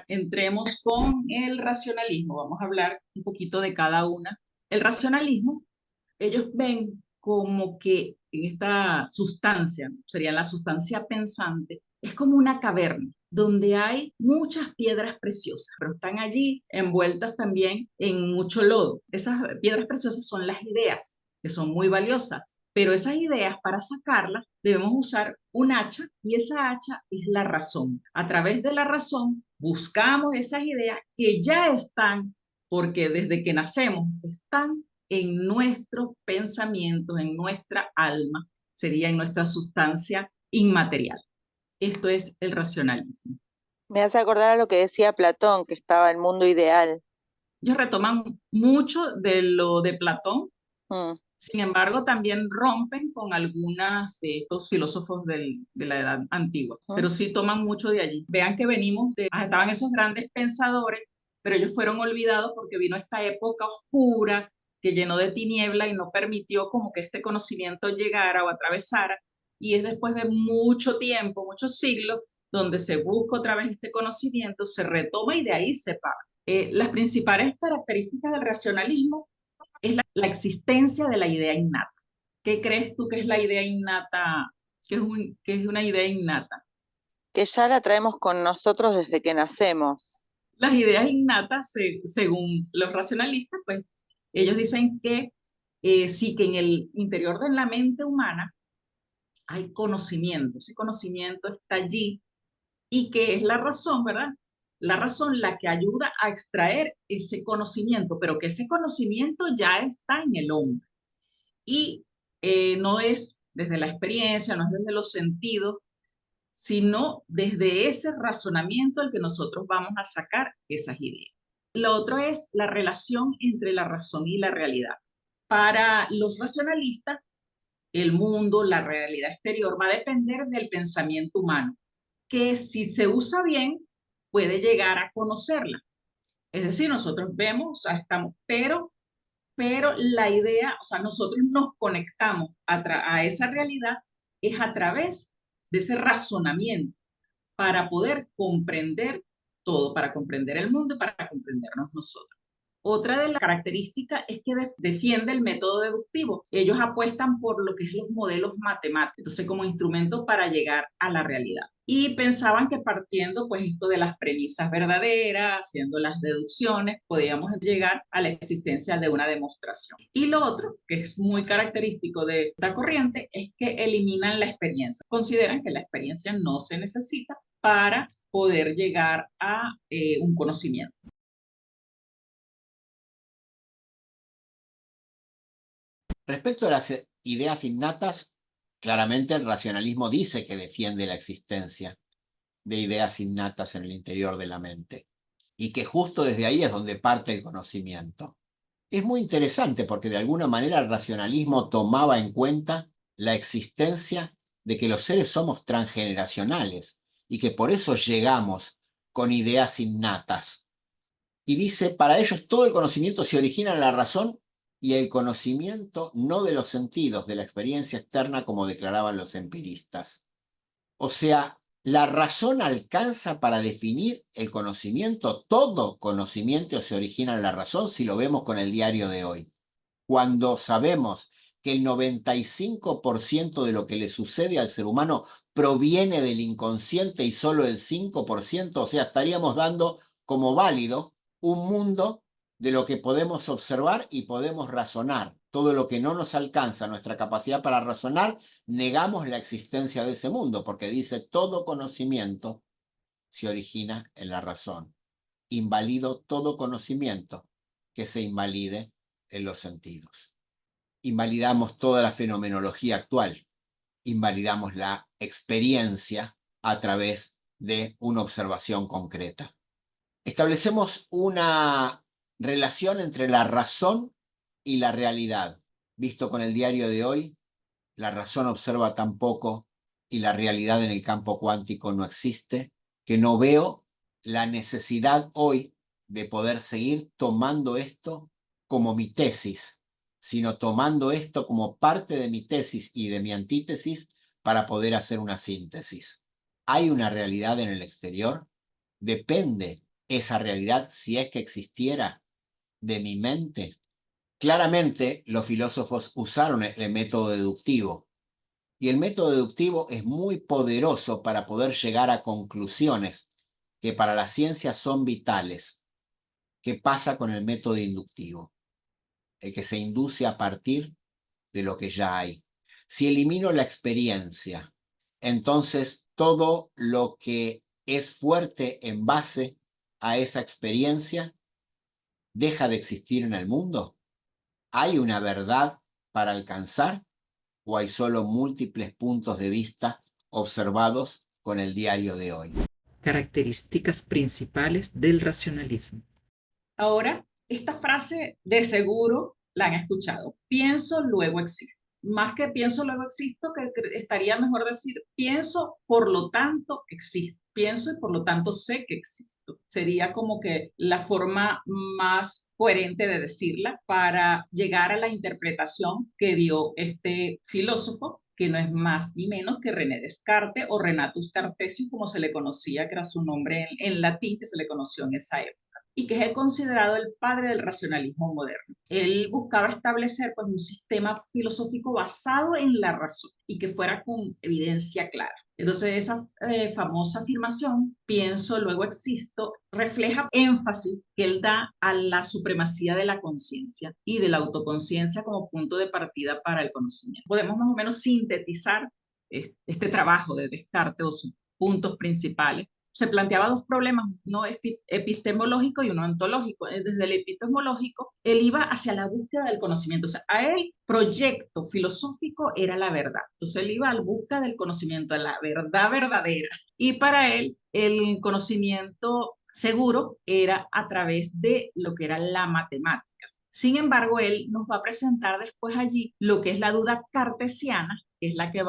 entremos con el racionalismo. Vamos a hablar un poquito de cada una. El racionalismo, ellos ven como que en esta sustancia, sería la sustancia pensante, es como una caverna donde hay muchas piedras preciosas, pero están allí envueltas también en mucho lodo. Esas piedras preciosas son las ideas, que son muy valiosas, pero esas ideas para sacarlas debemos usar un hacha y esa hacha es la razón. A través de la razón buscamos esas ideas que ya están, porque desde que nacemos están en nuestros pensamientos, en nuestra alma, sería en nuestra sustancia inmaterial. Esto es el racionalismo. Me hace acordar a lo que decía Platón, que estaba el mundo ideal. Ellos retoman mucho de lo de Platón, Mm. sin embargo, también rompen con algunos de estos filósofos de la edad antigua, ¿Mm? pero sí toman mucho de allí. Vean que venimos de, estaban esos grandes pensadores, pero ellos fueron olvidados porque vino esta época oscura que llenó de tiniebla y no permitió como que este conocimiento llegara o atravesara. Y es después de mucho tiempo, muchos siglos, donde se busca otra vez este conocimiento, se retoma y de ahí se parte. Las principales características del racionalismo es la existencia de la idea innata. ¿Qué crees tú que es la idea innata? ¿Qué es una idea innata? Que ya la traemos con nosotros desde que nacemos. Las ideas innatas, según los racionalistas, pues ellos dicen que sí que en el interior de la mente humana hay conocimiento, ese conocimiento está allí y que es la razón, ¿verdad? La razón la que ayuda a extraer ese conocimiento, pero que ese conocimiento ya está en el hombre. Y no es desde la experiencia, no es desde los sentidos, sino desde ese razonamiento al que nosotros vamos a sacar esas ideas. Lo otro es la relación entre la razón y la realidad. Para los racionalistas, el mundo, la realidad exterior, va a depender del pensamiento humano, que si se usa bien, puede llegar a conocerla. Es decir, nosotros vemos, o sea, estamos, pero la idea, o sea, nosotros nos conectamos a esa realidad es a través de ese razonamiento para poder comprender todo, para comprender el mundo y para comprendernos nosotros. Otra de las características es que defiende el método deductivo. Ellos apuestan por lo que es los modelos matemáticos, entonces como instrumento para llegar a la realidad. Y pensaban que partiendo pues esto de las premisas verdaderas, haciendo las deducciones, podíamos llegar a la existencia de una demostración. Y lo otro, que es muy característico de esta corriente, es que eliminan la experiencia. Consideran que la experiencia no se necesita para poder llegar a un conocimiento. Respecto a las ideas innatas, claramente el racionalismo dice que defiende la existencia de ideas innatas en el interior de la mente y que justo desde ahí es donde parte el conocimiento. Es muy interesante porque de alguna manera el racionalismo tomaba en cuenta la existencia de que los seres somos transgeneracionales y que por eso llegamos con ideas innatas. Y dice, para ellos todo el conocimiento se origina en la razón y el conocimiento no de los sentidos, de la experiencia externa, como declaraban los empiristas. O sea, la razón alcanza para definir el conocimiento. Todo conocimiento se origina en la razón si lo vemos con el diario de hoy. Cuando sabemos que el 95% de lo que le sucede al ser humano proviene del inconsciente y solo el 5%, o sea, estaríamos dando como válido un mundo de lo que podemos observar y podemos razonar. Todo lo que no nos alcanza nuestra capacidad para razonar, negamos la existencia de ese mundo, porque dice todo conocimiento se origina en la razón. Invalido todo conocimiento que se invalide en los sentidos. Invalidamos toda la fenomenología actual, invalidamos la experiencia a través de una observación concreta. Establecemos una relación entre la razón y la realidad. Visto con el diario de hoy, la razón observa tan poco y la realidad en el campo cuántico no existe, que no veo la necesidad hoy de poder seguir tomando esto como mi tesis, sino tomando esto como parte de mi tesis y de mi antítesis para poder hacer una síntesis. ¿Hay una realidad en el exterior? Depende esa realidad, si es que existiera, de mi mente? Claramente, los filósofos usaron el método deductivo, y el método deductivo es muy poderoso para poder llegar a conclusiones que para la ciencia son vitales. ¿Qué pasa con el método inductivo? El que se induce a partir de lo que ya hay. Si elimino la experiencia, entonces todo lo que es fuerte en base a esa experiencia deja de existir en el mundo. ¿Hay una verdad para alcanzar o hay solo múltiples puntos de vista observados con el diario de hoy? Características principales del racionalismo. Ahora, esta frase de seguro la han escuchado. Pienso, luego existo. Más que pienso, luego existo, que estaría mejor decir pienso, por lo tanto existo. Pienso y por lo tanto sé que existo. Sería como que la forma más coherente de decirla para llegar a la interpretación que dio este filósofo, que no es más ni menos que René Descartes o Renatus Cartesius, como se le conocía, que era su nombre en latín, que se le conoció en esa época, y que es considerado el padre del racionalismo moderno. Él buscaba establecer pues, un sistema filosófico basado en la razón y que fuera con evidencia clara. Entonces esa famosa afirmación, pienso, luego existo, refleja énfasis que él da a la supremacía de la conciencia y de la autoconciencia como punto de partida para el conocimiento. Podemos más o menos sintetizar este trabajo de Descartes o sus puntos principales. Se planteaba dos problemas, uno epistemológico y uno ontológico. Desde el epistemológico, él iba hacia la búsqueda del conocimiento. O sea, a él, proyecto filosófico era la verdad. Entonces, él iba a la búsqueda del conocimiento, de la verdad verdadera. Y para él, el conocimiento seguro era a través de lo que era la matemática. Sin embargo, él nos va a presentar después allí lo que es la duda cartesiana, que es la que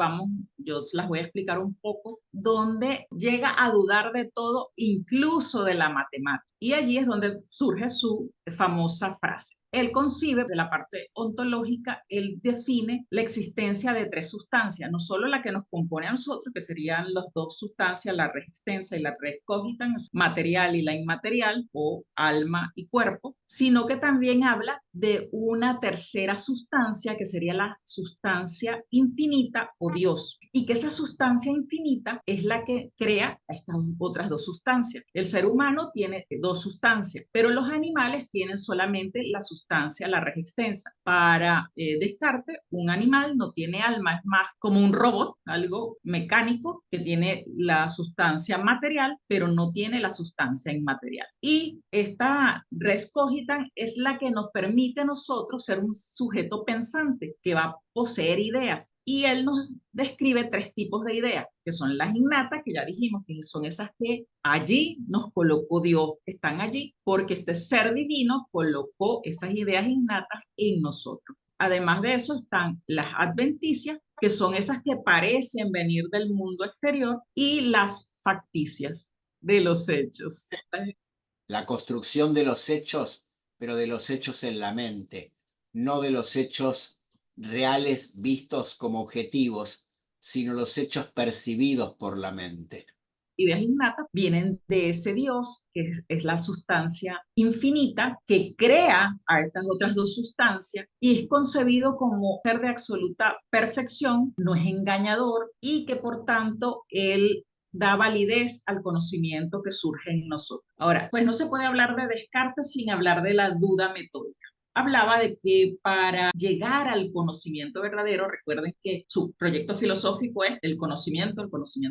yo las voy a explicar un poco, donde llega a dudar de todo, incluso de la matemática. Y allí es donde surge su famosa frase. Él concibe, de la parte ontológica, él define la existencia de tres sustancias, no solo la que nos compone a nosotros, que serían las dos sustancias, la res extensa y la res cogitans, material y la inmaterial, o alma y cuerpo, sino que también habla de una tercera sustancia, que sería la sustancia infinita o Dios, y que esa sustancia infinita es la que crea estas otras dos sustancias. El ser humano tiene dos sustancias, pero los animales tienen solamente la sustancia, la res extensa. Para Descartes, un animal no tiene alma, es más como un robot, algo mecánico que tiene la sustancia material, pero no tiene la sustancia inmaterial. Y esta res cogitans es la que nos permite a nosotros ser un sujeto pensante que va a poseer ideas. Y él nos describe tres tipos de ideas, que son las innatas, que ya dijimos que son esas que allí nos colocó Dios, que están allí porque este ser divino colocó esas ideas innatas en nosotros. Además de eso están las adventicias, que son esas que parecen venir del mundo exterior, y las facticias, de los hechos. La construcción de los hechos, pero de los hechos en la mente, no de los hechos reales vistos como objetivos, sino los hechos percibidos por la mente. Ideas innatas vienen de ese Dios, que es la sustancia infinita, que crea a estas otras dos sustancias y es concebido como ser de absoluta perfección, no es engañador y que por tanto él da validez al conocimiento que surge en nosotros. Ahora, pues no se puede hablar de Descartes sin hablar de la duda metódica. Hablaba de que para llegar al conocimiento verdadero, recuerden que su proyecto filosófico es el conocimiento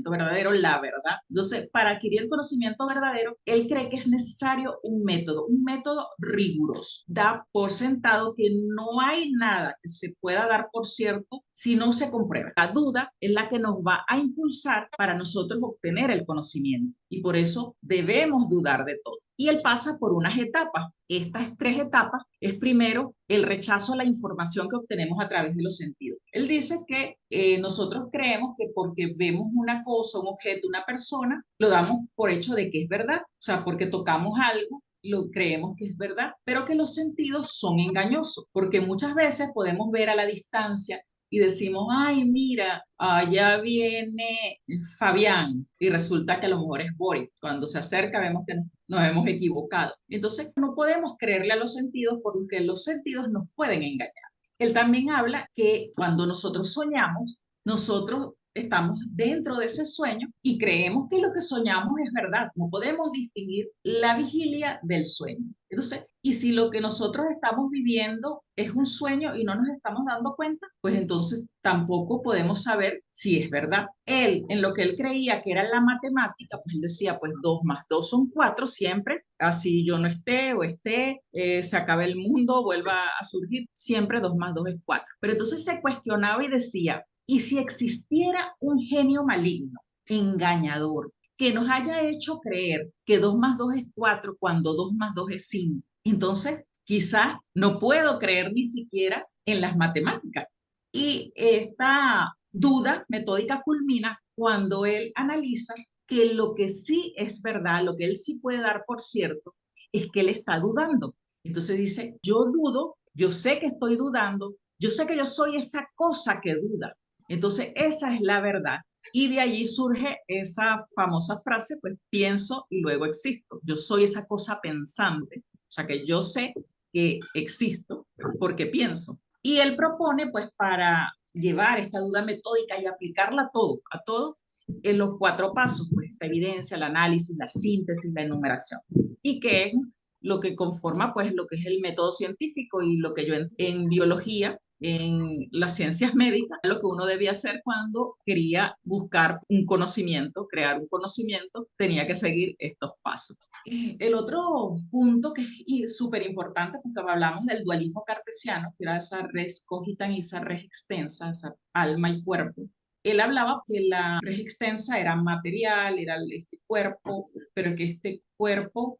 verdadero, la verdad. Entonces, para adquirir el conocimiento verdadero, él cree que es necesario un método riguroso. Da por sentado que no hay nada que se pueda dar por cierto si no se comprueba. La duda es la que nos va a impulsar para nosotros obtener el conocimiento y por eso debemos dudar de todo. Y él pasa por unas etapas. Estas tres etapas es primero el rechazo a la información que obtenemos a través de los sentidos. Él dice que nosotros creemos que porque vemos una cosa, un objeto, una persona, lo damos por hecho de que es verdad. O sea, porque tocamos algo, lo creemos que es verdad, pero que los sentidos son engañosos, porque muchas veces podemos ver a la distancia y decimos, ay, mira, allá viene Fabián, y resulta que a lo mejor es Boris. Cuando se acerca vemos que nos hemos equivocado. Entonces no podemos creerle a los sentidos porque los sentidos nos pueden engañar. Él también habla que cuando nosotros soñamos, nosotros estamos dentro de ese sueño y creemos que lo que soñamos es verdad. No podemos distinguir la vigilia del sueño. Entonces, y si lo que nosotros estamos viviendo es un sueño y no nos estamos dando cuenta, pues entonces tampoco podemos saber si es verdad. Él, en lo que él creía que era la matemática, pues él decía, pues 2 más 2 son 4 siempre, así yo no esté o esté, se acabe el mundo, vuelva a surgir, siempre 2 más 2 es 4. Pero entonces se cuestionaba y decía, ¿y si existiera un genio maligno, engañador, que nos haya hecho creer que 2 más 2 es 4 cuando 2 más 2 es 5? Entonces, quizás no puedo creer ni siquiera en las matemáticas. Y esta duda metódica culmina cuando él analiza que lo que sí es verdad, lo que él sí puede dar por cierto, es que él está dudando. Entonces dice, yo dudo, yo sé que estoy dudando, yo sé que yo soy esa cosa que duda. Entonces, esa es la verdad. Y de allí surge esa famosa frase, pues pienso y luego existo. Yo soy esa cosa pensante. O sea que yo sé que existo porque pienso. Y él propone, pues, para llevar esta duda metódica y aplicarla a todo, en los 4 pasos, pues, esta evidencia, el análisis, la síntesis, la enumeración. Y que es lo que conforma, pues, lo que es el método científico y lo que yo en biología, en las ciencias médicas, lo que uno debía hacer cuando quería buscar un conocimiento, crear un conocimiento, tenía que seguir estos pasos. El otro punto que es súper importante, porque hablamos del dualismo cartesiano, que era esa res cogitans y esa res extensa, esa alma y cuerpo. Él hablaba que la res extensa era material, era este cuerpo, pero que este cuerpo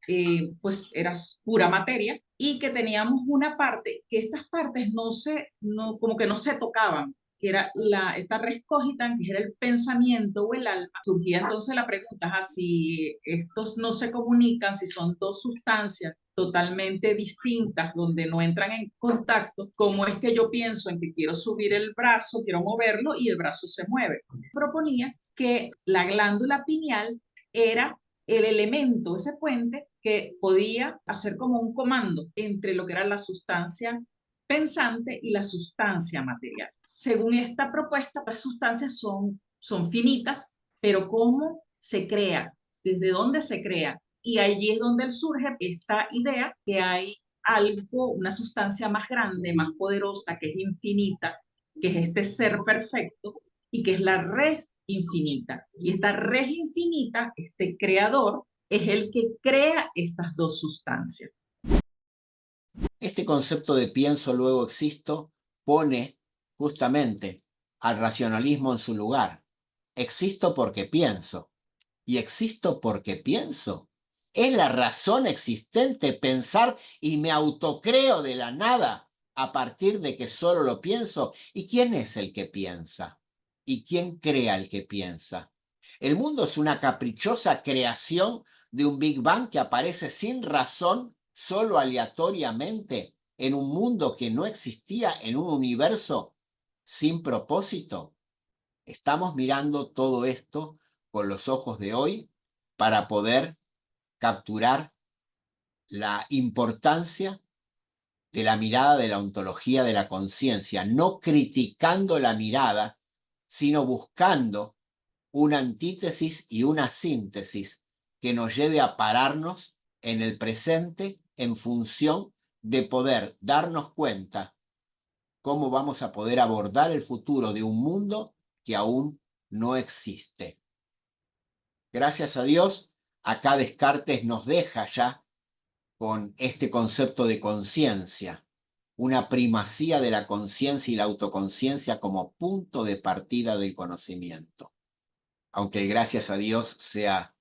pues era pura materia y que teníamos una parte, que estas partes como que no se tocaban, que era esta res cogitans, que era el pensamiento o el alma. Surgía entonces la pregunta, si estos no se comunican, si son dos sustancias totalmente distintas, donde no entran en contacto, ¿cómo es que yo pienso en que quiero subir el brazo, quiero moverlo y el brazo se mueve? Proponía que la glándula pineal era el elemento, ese puente que podía hacer como un comando entre lo que era la sustancia pensante y la sustancia material. Según esta propuesta, las sustancias son finitas, pero ¿cómo se crea? ¿Desde dónde se crea? Y allí es donde surge esta idea que hay algo, una sustancia más grande, más poderosa, que es infinita, que es este ser perfecto y que es la red infinita. Y esta red infinita, este creador, es el que crea estas dos sustancias. Este concepto de pienso luego existo pone justamente al racionalismo en su lugar. Existo porque pienso. Y existo porque pienso. Es la razón existente pensar y me autocreo de la nada a partir de que solo lo pienso. ¿Y quién es el que piensa? ¿Y quién crea el que piensa? El mundo es una caprichosa creación de un Big Bang que aparece sin razón, solo aleatoriamente, en un mundo que no existía, en un universo sin propósito. Estamos mirando todo esto con los ojos de hoy para poder capturar la importancia de la mirada de la ontología de la conciencia, no criticando la mirada, sino buscando una antítesis y una síntesis que nos lleve a pararnos en el presente en función de poder darnos cuenta cómo vamos a poder abordar el futuro de un mundo que aún no existe. Gracias a Dios, acá Descartes nos deja ya con este concepto de conciencia, una primacía de la conciencia y la autoconciencia como punto de partida del conocimiento. Aunque el gracias a Dios sea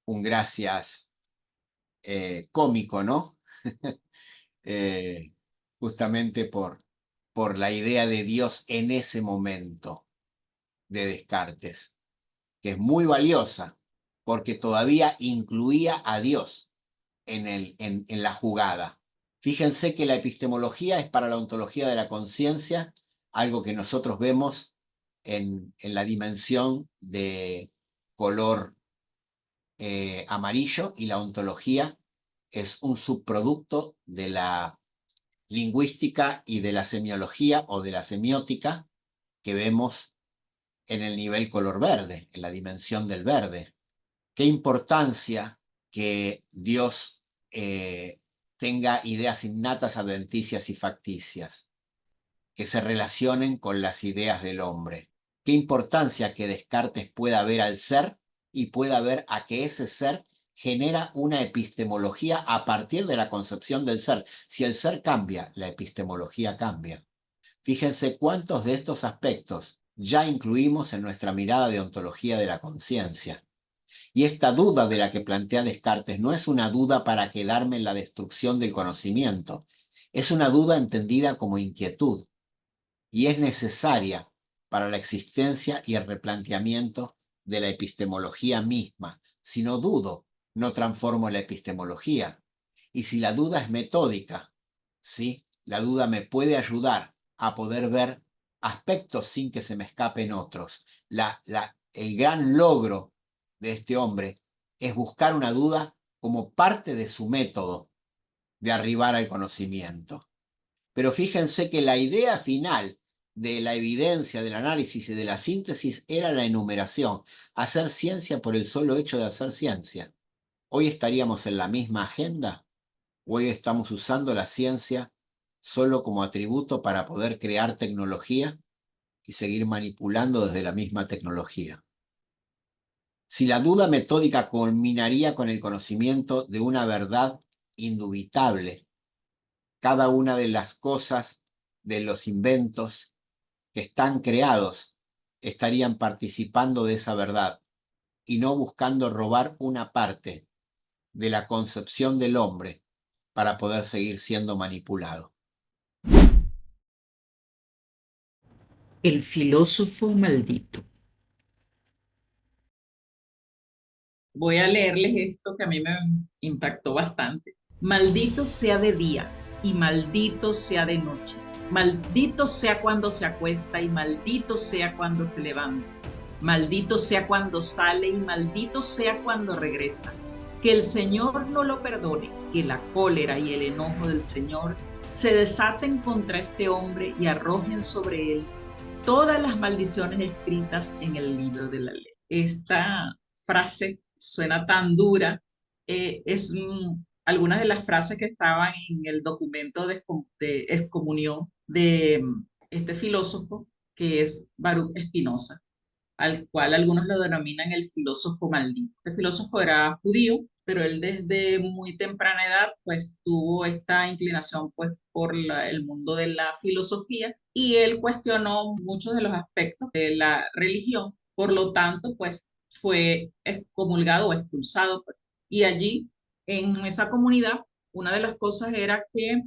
un gracias cómico, ¿no? Justamente por la idea de Dios en ese momento de Descartes, que es muy valiosa, porque todavía incluía a Dios en la jugada. Fíjense que la epistemología es para la ontología de la conciencia algo que nosotros vemos en la dimensión de color amarillo, y la ontología es un subproducto de la lingüística y de la semiología o de la semiótica que vemos en el nivel color verde, en la dimensión del verde. Qué importancia que Dios tenga ideas innatas, adventicias y facticias, que se relacionen con las ideas del hombre. Qué importancia que Descartes pueda ver al ser y pueda ver a que ese ser genera una epistemología a partir de la concepción del ser. Si el ser cambia, la epistemología cambia. Fíjense cuántos de estos aspectos ya incluimos en nuestra mirada de ontología de la conciencia. Y esta duda de la que plantea Descartes no es una duda para quedarme en la destrucción del conocimiento, es una duda entendida como inquietud, y es necesaria para la existencia y el replanteamiento de la epistemología misma. Si no dudo, no transformo la epistemología. Y si la duda es metódica, ¿sí? La duda me puede ayudar a poder ver aspectos sin que se me escapen otros. El gran logro de este hombre es buscar una duda como parte de su método de arribar al conocimiento. Pero fíjense que la idea final de la evidencia, del análisis y de la síntesis era la enumeración, hacer ciencia por el solo hecho de hacer ciencia. ¿Hoy estaríamos en la misma agenda? ¿Hoy estamos usando la ciencia solo como atributo para poder crear tecnología y seguir manipulando desde la misma tecnología? Si la duda metódica culminaría con el conocimiento de una verdad indubitable, cada una de las cosas, de los inventos que están creados, estarían participando de esa verdad y no buscando robar una parte de la concepción del hombre para poder seguir siendo manipulado. El filósofo maldito. Voy a leerles esto que a mí me impactó bastante. Maldito sea de día y maldito sea de noche. Maldito sea cuando se acuesta y maldito sea cuando se levanta. Maldito sea cuando sale y maldito sea cuando regresa. Que el Señor no lo perdone, que la cólera y el enojo del Señor se desaten contra este hombre y arrojen sobre él todas las maldiciones escritas en el libro de la ley. Esta frase suena tan dura, algunas de las frases que estaban en el documento de excomunión de este filósofo, que es Baruch Spinoza, al cual algunos lo denominan el filósofo maldito. Este filósofo era judío, pero él desde muy temprana edad pues tuvo esta inclinación pues por el mundo de la filosofía, y él cuestionó muchos de los aspectos de la religión. Por lo tanto pues fue excomulgado o expulsado, pues. Y allí en esa comunidad una de las cosas era que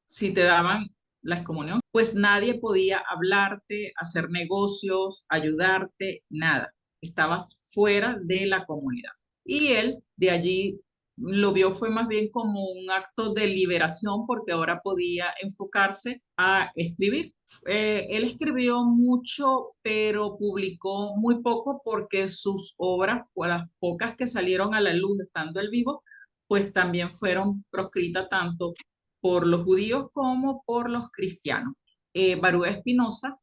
si te daban la excomunión, pues nadie podía hablarte, hacer negocios, ayudarte, nada. Estabas fuera de la comunidad. Y él de allí lo vio fue más bien como un acto de liberación, porque ahora podía enfocarse a escribir. Él escribió mucho, pero publicó muy poco, porque sus obras, o las pocas que salieron a la luz estando él vivo, pues también fueron proscritas tanto por los judíos como por los cristianos. Baruch Spinoza,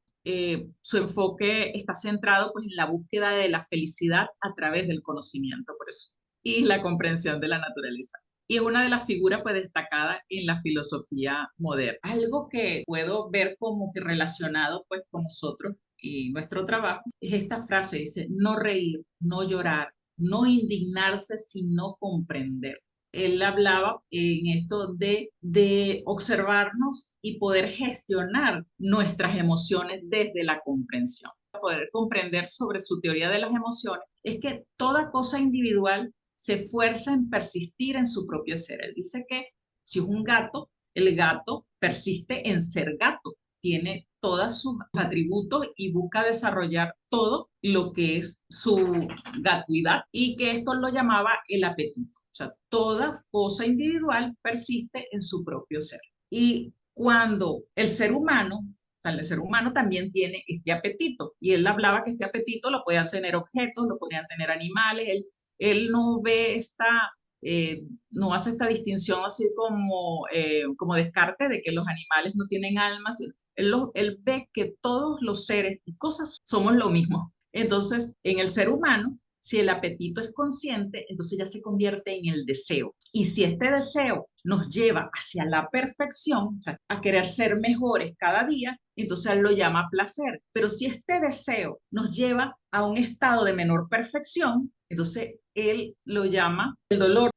su enfoque está centrado pues en la búsqueda de la felicidad a través del conocimiento, por eso, y la comprensión de la naturaleza. Y es una de las figuras pues destacadas en la filosofía moderna. Algo que puedo ver como que relacionado pues con nosotros y nuestro trabajo es esta frase, dice: no reír, no llorar, no indignarse, sino comprender. Él hablaba en esto de observarnos y poder gestionar nuestras emociones desde la comprensión. Para poder comprender sobre su teoría de las emociones, es que toda cosa individual se esfuerza en persistir en su propio ser. Él dice que si es un gato, el gato persiste en ser gato, tiene todos sus atributos y busca desarrollar todo lo que es su gatuidad, y que esto lo llamaba el apetito. O sea, toda cosa individual persiste en su propio ser. Y cuando el ser humano sea, el ser humano también tiene este apetito. Y él hablaba que este apetito lo podían tener objetos, lo podían tener animales. Él no ve no hace esta distinción así como descarte de que los animales no tienen alma. Él ve que todos los seres y cosas somos lo mismo. Entonces, en el ser humano, si el apetito es consciente, entonces ya se convierte en el deseo. Y si este deseo nos lleva hacia la perfección, o sea, a querer ser mejores cada día, entonces él lo llama placer. Pero si este deseo nos lleva a un estado de menor perfección, entonces él lo llama el dolor.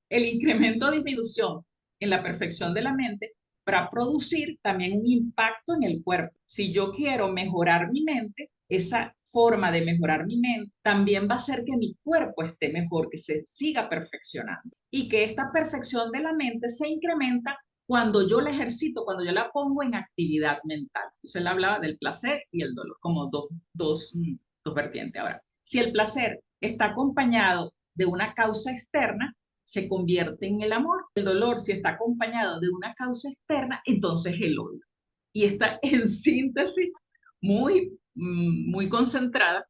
El incremento o disminución en la perfección de la mente para producir también un impacto en el cuerpo. Si yo quiero mejorar mi mente, esa forma de mejorar mi mente también va a hacer que mi cuerpo esté mejor, que se siga perfeccionando y que esta perfección de la mente se incrementa cuando yo la ejercito, cuando yo la pongo en actividad mental. Entonces él hablaba del placer y el dolor como dos vertientes. Ahora, si el placer está acompañado de una causa externa, se convierte en el amor. El dolor, si está acompañado de una causa externa, entonces el odio. Y está en síntesis muy concentrada.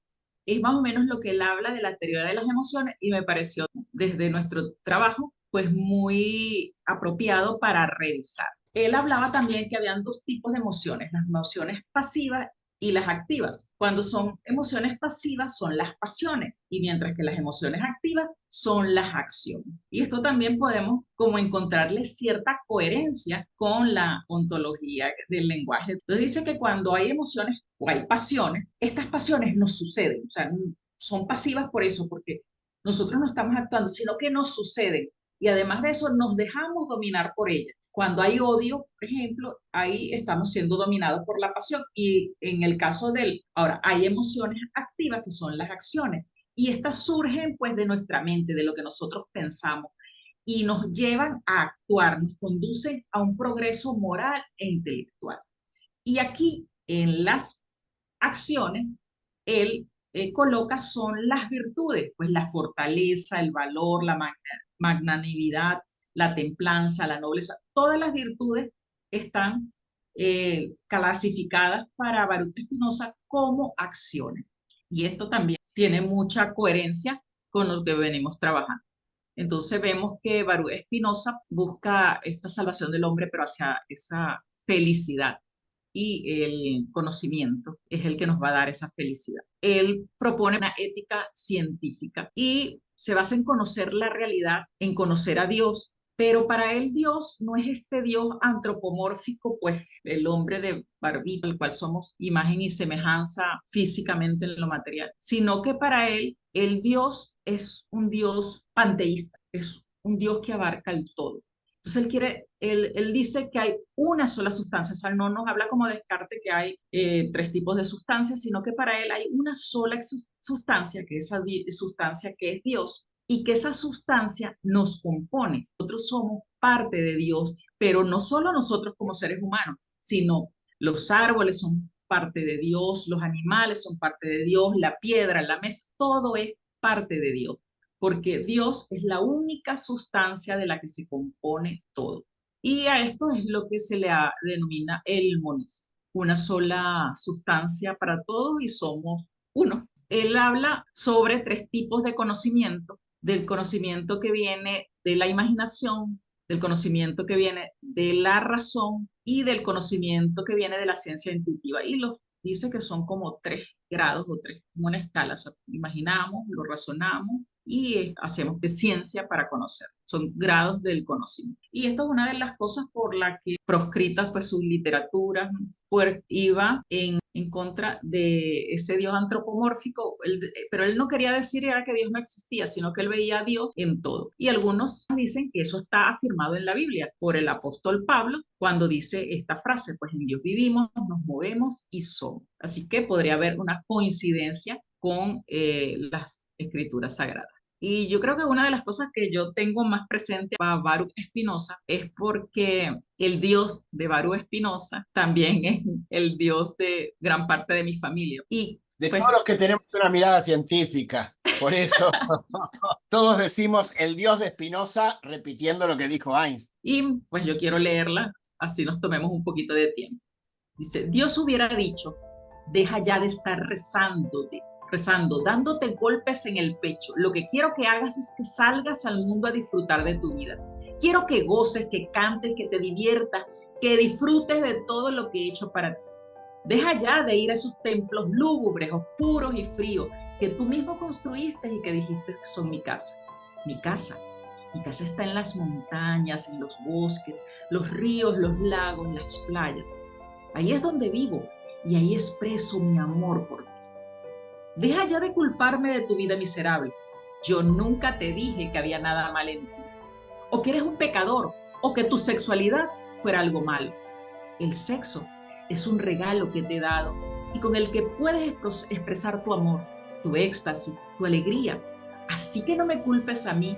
Es más o menos lo que él habla de la teoría de las emociones y me pareció desde nuestro trabajo pues muy apropiado para revisar. Él hablaba también que habían dos tipos de emociones, las emociones pasivas y las activas. Cuando son emociones pasivas son las pasiones y mientras que las emociones activas son las acciones. Y esto también podemos como encontrarle cierta coherencia con la ontología del lenguaje. Entonces dice que cuando hay emociones o hay pasiones, estas pasiones nos suceden, o sea, son pasivas por eso, porque nosotros no estamos actuando, sino que nos suceden. Y además de eso, nos dejamos dominar por ellas. Cuando hay odio, por ejemplo, ahí estamos siendo dominados por la pasión. Y en el caso ahora, hay emociones activas que son las acciones. Y estas surgen pues de nuestra mente, de lo que nosotros pensamos. Y nos llevan a actuar, nos conducen a un progreso moral e intelectual. Y aquí en las acciones, él coloca son las virtudes, pues la fortaleza, el valor, la magnanimidad, la templanza, la nobleza, todas las virtudes están clasificadas para Baruch Spinoza como acciones. Y esto también tiene mucha coherencia con lo que venimos trabajando. Entonces vemos que Baruch Spinoza busca esta salvación del hombre, pero hacia esa felicidad. Y el conocimiento es el que nos va a dar esa felicidad. Él propone una ética científica y se basa en conocer la realidad, en conocer a Dios, pero para él Dios no es este Dios antropomórfico, pues el hombre de barbita, al cual somos imagen y semejanza físicamente en lo material, sino que para él el Dios es un Dios panteísta, es un Dios que abarca el todo. Entonces él dice que hay una sola sustancia, o sea, no nos habla como Descartes que hay tres tipos de sustancias, sino que para él hay una sola sustancia, que es esa sustancia que es Dios, y que esa sustancia nos compone. Nosotros somos parte de Dios, pero no solo nosotros como seres humanos, sino los árboles son parte de Dios, los animales son parte de Dios, la piedra, la mesa, todo es parte de Dios porque Dios es la única sustancia de la que se compone todo. Y a esto es lo que se le denomina el monismo, una sola sustancia para todos y somos uno. Él habla sobre tres tipos de conocimiento, del conocimiento que viene de la imaginación, del conocimiento que viene de la razón y del conocimiento que viene de la ciencia intuitiva. Y los dice que son como 3 grados o como una escala. O sea, imaginamos, lo razonamos y hacemos de ciencia para conocer. Son grados del conocimiento. Y esto es una de las cosas por las que proscritas pues sus literaturas pues, iba en contra de ese Dios antropomórfico, pero él no quería decir era que Dios no existía, sino que él veía a Dios en todo. Y algunos dicen que eso está afirmado en la Biblia por el apóstol Pablo cuando dice esta frase, pues en Dios vivimos, nos movemos y somos. Así que podría haber una coincidencia con las escrituras sagradas. Y yo creo que una de las cosas que yo tengo más presente a Baruch Spinoza es porque el Dios de Baruch Spinoza también es el Dios de gran parte de mi familia. Y de pues, todos los que tenemos una mirada científica, por eso todos decimos el Dios de Spinoza repitiendo lo que dijo Einstein. Y pues yo quiero leerla, así nos tomemos un poquito de tiempo. Dice, Dios hubiera dicho, deja ya de estar rezando, dándote golpes en el pecho. Lo que quiero que hagas es que salgas al mundo a disfrutar de tu vida. Quiero que goces, que cantes, que te diviertas, que disfrutes de todo lo que he hecho para ti. Deja ya de ir a esos templos lúgubres, oscuros y fríos que tú mismo construiste y que dijiste que son mi casa. Mi casa. Mi casa está en las montañas, en los bosques, los ríos, los lagos, las playas. Ahí es donde vivo y ahí expreso mi amor por ti. Deja ya de culparme de tu vida miserable. Yo nunca te dije que había nada mal en ti, o que eres un pecador, o que tu sexualidad fuera algo malo. El sexo es un regalo que te he dado y con el que puedes expresar tu amor, tu éxtasis, tu alegría. Así que no me culpes a mí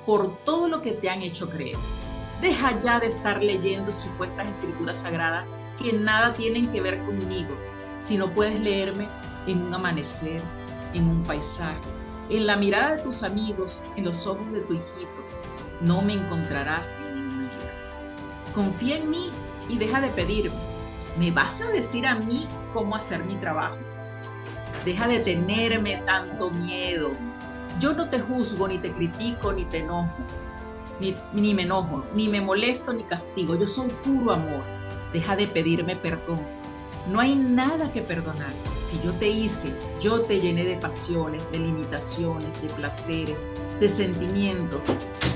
por todo lo que te han hecho creer. Deja ya de estar leyendo supuestas escrituras sagradas que nada tienen que ver conmigo, si no puedes leerme en un amanecer, en un paisaje, en la mirada de tus amigos, en los ojos de tu hijito. No me encontrarás en ningún libro. Confía en mí y deja de pedirme. ¿Me vas a decir a mí cómo hacer mi trabajo? Deja de tenerme tanto miedo. Yo no te juzgo, ni te critico, ni te enojo, ni me enojo, ni me molesto, ni castigo. Yo soy puro amor. Deja de pedirme perdón. No hay nada que perdonar. Si yo te hice, yo te llené de pasiones, de limitaciones, de placeres, de sentimientos,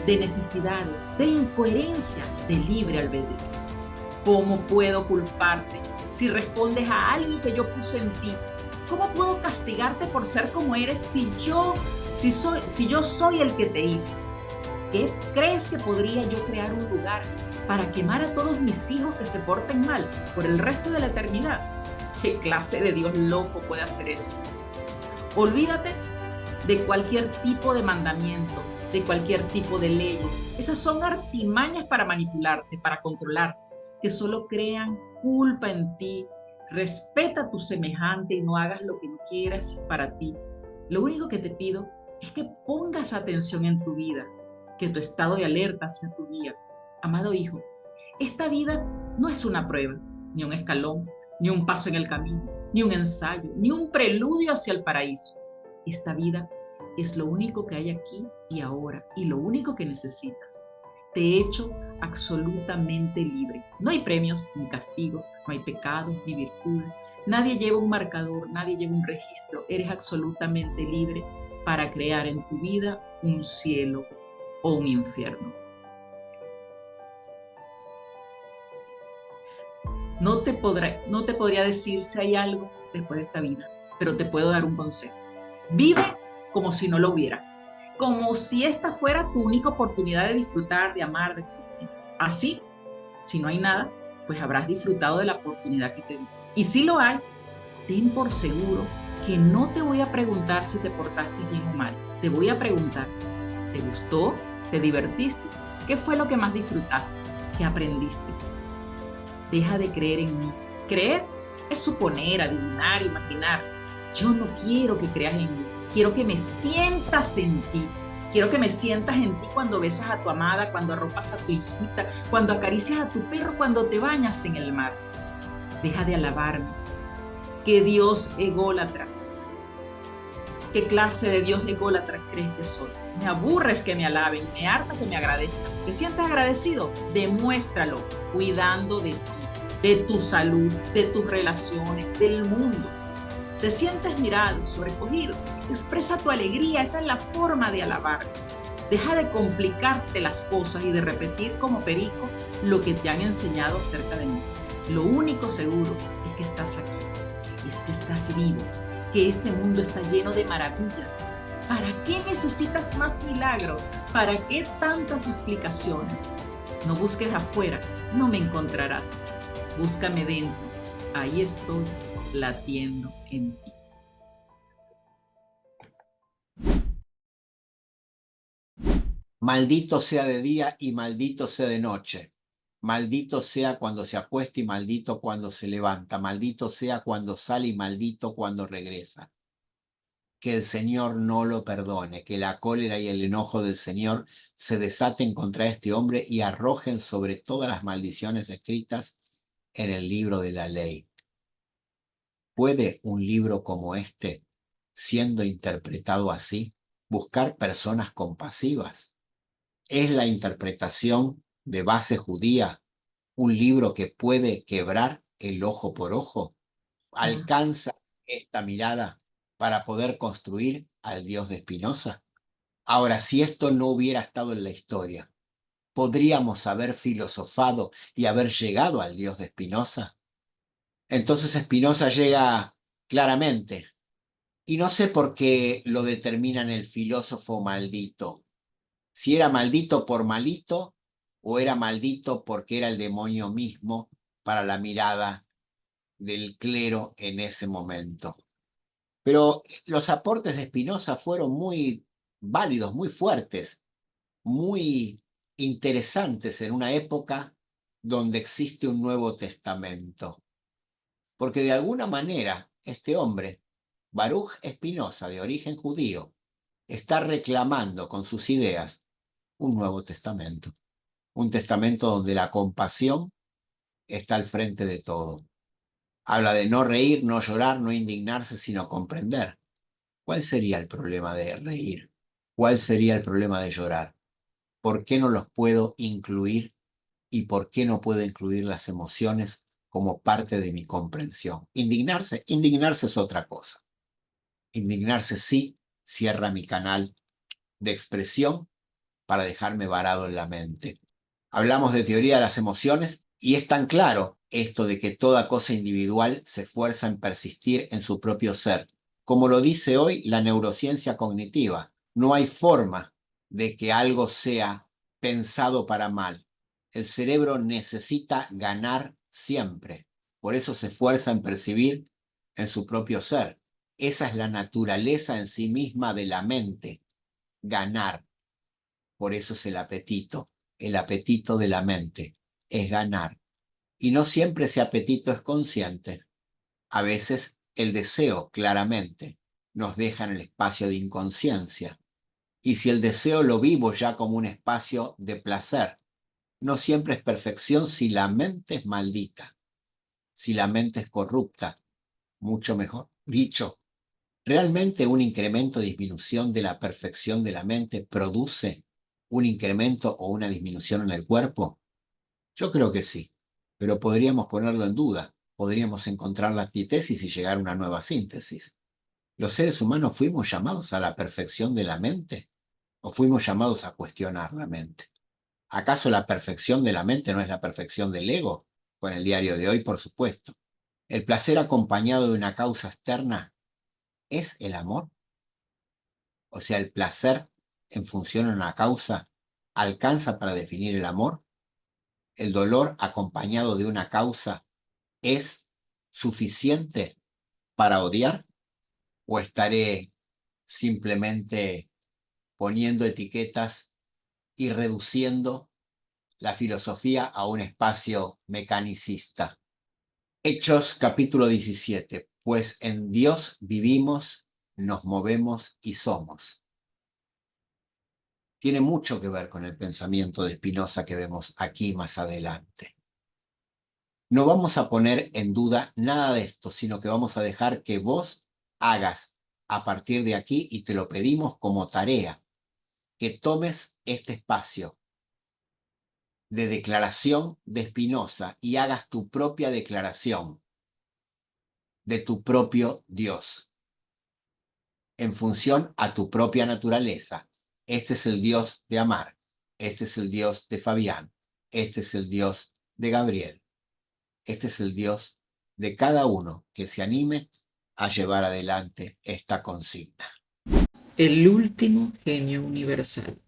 de necesidades, de incoherencia, de libre albedrío. ¿Cómo puedo culparte si respondes a algo que yo puse en ti? ¿Cómo puedo castigarte por ser como eres si yo soy el que te hice? ¿Qué crees que podría yo crear un lugar para quemar a todos mis hijos que se porten mal por el resto de la eternidad? ¿Qué clase de Dios loco puede hacer eso? Olvídate de cualquier tipo de mandamiento, de cualquier tipo de leyes. Esas son artimañas para manipularte, para controlarte, que solo crean culpa en ti. Respeta a tu semejante y no hagas lo que quieras para ti. Lo único que te pido es que pongas atención en tu vida, que tu estado de alerta sea tu guía. Amado hijo, esta vida no es una prueba, ni un escalón, ni un paso en el camino, ni un ensayo, ni un preludio hacia el paraíso. Esta vida es lo único que hay aquí y ahora, y lo único que necesitas. Te he hecho absolutamente libre. No hay premios ni castigos, no hay pecados ni virtudes. Nadie lleva un marcador, nadie lleva un registro. Eres absolutamente libre para crear en tu vida un cielo o un infierno. No te podría decir si hay algo después de esta vida, pero te puedo dar un consejo. Vive como si no lo hubiera, como si esta fuera tu única oportunidad de disfrutar, de amar, de existir. Así, si no hay nada, pues habrás disfrutado de la oportunidad que te di. Y si lo hay, ten por seguro que no te voy a preguntar si te portaste bien o mal. Te voy a preguntar, ¿te gustó? ¿Te divertiste? ¿Qué fue lo que más disfrutaste? ¿Qué aprendiste? Deja de creer en mí. Creer es suponer, adivinar, imaginar. Yo no quiero que creas en mí. Quiero que me sientas en ti. Quiero que me sientas en ti cuando besas a tu amada, cuando arropas a tu hijita, cuando acaricias a tu perro, cuando te bañas en el mar. Deja de alabarme. ¿Qué Dios ególatra? ¿Qué clase de Dios ególatra crees que soy? Me aburres que me alaben, me harta que me agradezcan. ¿Te sientes agradecido? Demuéstralo cuidando de ti, de tu salud, de tus relaciones, del mundo. ¿Te sientes mirado, sobrecogido? Expresa tu alegría, esa es la forma de alabar. Deja de complicarte las cosas y de repetir como perico lo que te han enseñado acerca de mí. Lo único seguro es que estás aquí, es que estás vivo, que este mundo está lleno de maravillas. ¿Para qué necesitas más milagros? ¿Para qué tantas explicaciones? No busques afuera, no me encontrarás. Búscame dentro, ahí estoy latiendo en ti. Maldito sea de día y maldito sea de noche. Maldito sea cuando se acuesta y maldito cuando se levanta. Maldito sea cuando sale y maldito cuando regresa. Que el Señor no lo perdone, que la cólera y el enojo del Señor se desaten contra este hombre y arrojen sobre todas las maldiciones escritas en el libro de la ley. ¿Puede un libro como este, siendo interpretado así, buscar personas compasivas? ¿Es la interpretación de base judía un libro que puede quebrar el ojo por ojo? ¿Alcanza esta mirada para poder construir al Dios de Spinoza? Ahora, si esto no hubiera estado en la historia, ¿podríamos haber filosofado y haber llegado al Dios de Spinoza? Entonces Spinoza llega claramente, y no sé por qué lo determinan el filósofo maldito. Si era maldito por malito o era maldito porque era el demonio mismo para la mirada del clero en ese momento. Pero los aportes de Spinoza fueron muy válidos, muy fuertes, muy interesantes en una época donde existe un Nuevo Testamento. Porque de alguna manera este hombre, Baruch Spinoza, de origen judío, está reclamando con sus ideas un Nuevo Testamento. Un testamento donde la compasión está al frente de todo. Habla de no reír, no llorar, no indignarse, sino comprender. ¿Cuál sería el problema de reír? ¿Cuál sería el problema de llorar? ¿Por qué no los puedo incluir y por qué no puedo incluir las emociones como parte de mi comprensión? Indignarse es otra cosa. Indignarse sí cierra mi canal de expresión para dejarme varado en la mente. Hablamos de teoría de las emociones y es tan claro esto de que toda cosa individual se esfuerza en persistir en su propio ser. Como lo dice hoy la neurociencia cognitiva, no hay forma de que algo sea pensado para mal. El cerebro necesita ganar siempre. Por eso se esfuerza en percibir en su propio ser. Esa es la naturaleza en sí misma de la mente, ganar. Por eso es el apetito de la mente, es ganar. Y no siempre ese apetito es consciente. A veces el deseo, claramente, nos deja en el espacio de inconsciencia. Y si el deseo lo vivo ya como un espacio de placer, no siempre es perfección si la mente es maldita, si la mente es corrupta, mucho mejor dicho. ¿Realmente un incremento o disminución de la perfección de la mente produce un incremento o una disminución en el cuerpo? Yo creo que sí, pero podríamos ponerlo en duda, podríamos encontrar la antítesis y llegar a una nueva síntesis. ¿Los seres humanos fuimos llamados a la perfección de la mente o fuimos llamados a cuestionar la mente? ¿Acaso la perfección de la mente no es la perfección del ego? Con el diario de hoy, por supuesto. ¿El placer acompañado de una causa externa es el amor? O sea, el placer en función a una causa alcanza para definir el amor. ¿El dolor acompañado de una causa es suficiente para odiar? ¿O estaré simplemente poniendo etiquetas y reduciendo la filosofía a un espacio mecanicista? Hechos capítulo 17. Pues en Dios vivimos, nos movemos y somos. Tiene mucho que ver con el pensamiento de Spinoza que vemos aquí más adelante. No vamos a poner en duda nada de esto, sino que vamos a dejar que vos hagas a partir de aquí, y te lo pedimos como tarea, que tomes este espacio de declaración de Spinoza y hagas tu propia declaración de tu propio Dios en función a tu propia naturaleza. Este es el Dios de Amar, este es el Dios de Fabián, este es el Dios de Gabriel, este es el Dios de cada uno que se anime a llevar adelante esta consigna. El último genio universal.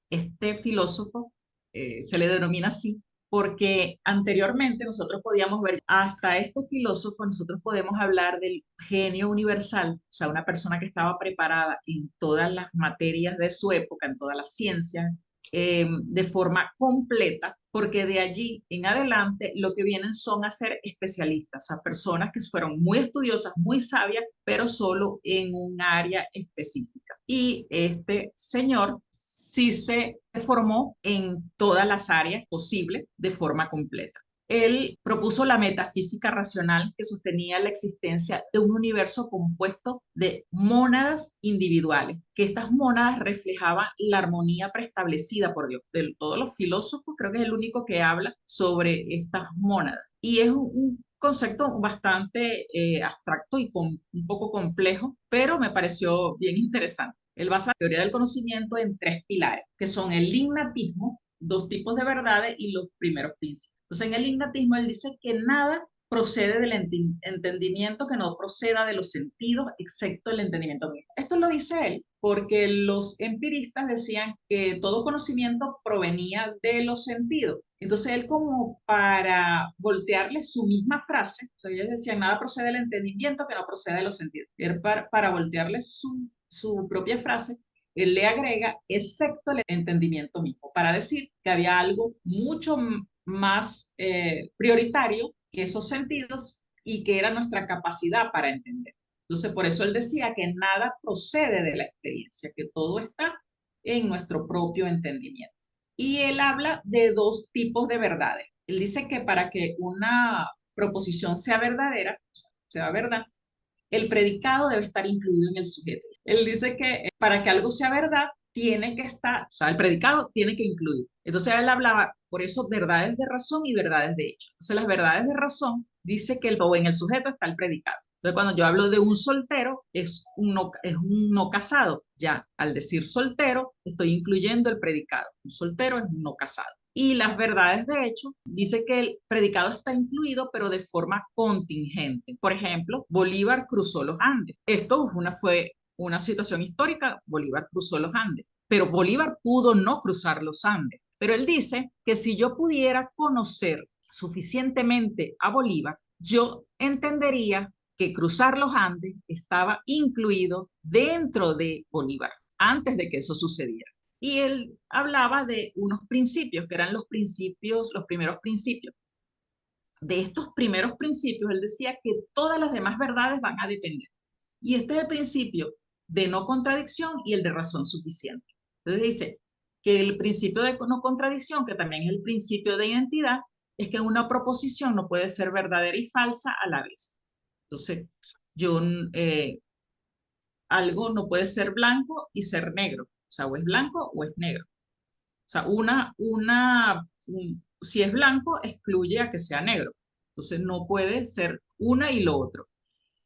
Este filósofo se le denomina así porque anteriormente nosotros podíamos ver hasta este filósofo, nosotros podemos hablar del genio universal, o sea, una persona que estaba preparada en todas las materias de su época, en todas las ciencias, de forma completa, porque de allí en adelante lo que vienen son a ser especialistas, o sea, personas que fueron muy estudiosas, muy sabias, pero solo en un área específica. Y este señor sí se formó en todas las áreas posibles de forma completa. Él propuso la metafísica racional que sostenía la existencia de un universo compuesto de mónadas individuales, que estas mónadas reflejaban la armonía preestablecida por Dios. De todos los filósofos, creo que es el único que habla sobre estas mónadas. Y es un concepto bastante abstracto y un poco complejo, pero me pareció bien interesante. Él basa la teoría del conocimiento en 3 pilares, que son el ignatismo, 2 tipos de verdades y los primeros principios. Entonces, en el ignatismo él dice que nada procede del entendimiento que no proceda de los sentidos, excepto el entendimiento mismo. Esto lo dice él porque los empiristas decían que todo conocimiento provenía de los sentidos. Entonces él, como para voltearle su misma frase, o sea, ellos decían nada procede del entendimiento que no procede de los sentidos. Él para voltearle su propia frase, él le agrega excepto el entendimiento mismo, para decir que había algo mucho más prioritario que esos sentidos y que era nuestra capacidad para entender. Entonces, por eso él decía que nada procede de la experiencia, que todo está en nuestro propio entendimiento. Y él habla de 2 tipos de verdades. Él dice que para que una proposición sea verdadera, o sea, sea verdad, el predicado debe estar incluido en el sujeto. Él dice que para que algo sea verdad, tiene que estar, o sea, el predicado tiene que incluir. Entonces él hablaba, por eso, verdades de razón y verdades de hecho. Entonces las verdades de razón dice que en el sujeto está el predicado. Entonces cuando yo hablo de un soltero, es un no casado. Ya al decir soltero, estoy incluyendo el predicado. Un soltero es un no casado. Y las verdades de hecho dice que el predicado está incluido, pero de forma contingente. Por ejemplo, Bolívar cruzó los Andes. Esto fue una situación histórica. Bolívar cruzó los Andes, pero Bolívar pudo no cruzar los Andes. Pero él dice que si yo pudiera conocer suficientemente a Bolívar, yo entendería que cruzar los Andes estaba incluido dentro de Bolívar antes de que eso sucediera. Y él hablaba de unos principios, que eran los primeros principios. De estos primeros principios, él decía que todas las demás verdades van a depender. Y este es el principio de no contradicción y el de razón suficiente. Entonces dice que el principio de no contradicción, que también es el principio de identidad, es que una proposición no puede ser verdadera y falsa a la vez. Entonces, algo no puede ser blanco y ser negro. O sea, o es blanco o es negro. O sea, si es blanco, excluye a que sea negro. Entonces, no puede ser una y lo otro.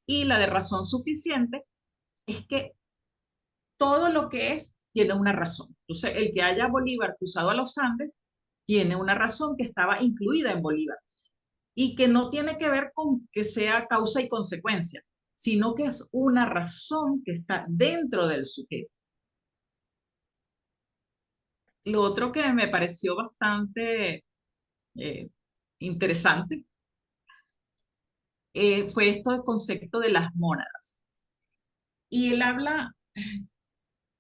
Y la de razón suficiente es que todo lo que es tiene una razón. Entonces, el que haya Bolívar cruzado a los Andes tiene una razón que estaba incluida en Bolívar y que no tiene que ver con que sea causa y consecuencia, sino que es una razón que está dentro del sujeto. Lo otro que me pareció bastante interesante fue esto del concepto de las mónadas. Y él habla